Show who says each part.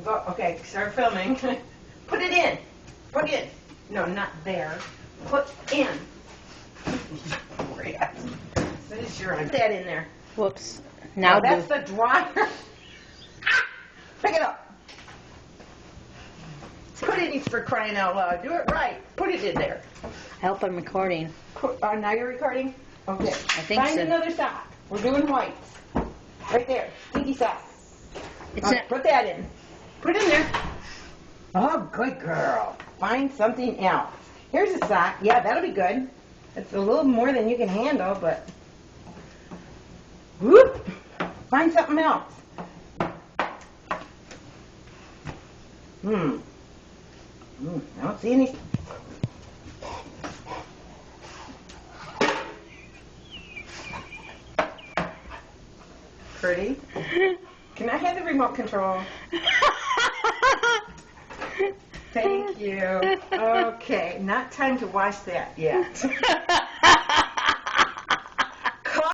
Speaker 1: Okay, start filming. Put it in. Put in. No, not there. Put in. Put that in there.
Speaker 2: Whoops. Now
Speaker 1: that's the dryer. Pick it up. Put it in, for crying out loud. Do it right. Put it in there.
Speaker 2: I hope I'm recording.
Speaker 1: Now you're recording? Okay.
Speaker 2: I think
Speaker 1: Find
Speaker 2: so.
Speaker 1: another sock. We're doing whites. Right there. Stinky sock.
Speaker 2: It's not.
Speaker 1: Put that in. Put it in there. Oh, good girl. Find something else. Here's a sock. Yeah, that'll be good. It's a little more than you can handle, but... Whoop! Find something else. I don't see any... Pretty. Can I have the remote control? Thank you. Okay, not time to wash that yet.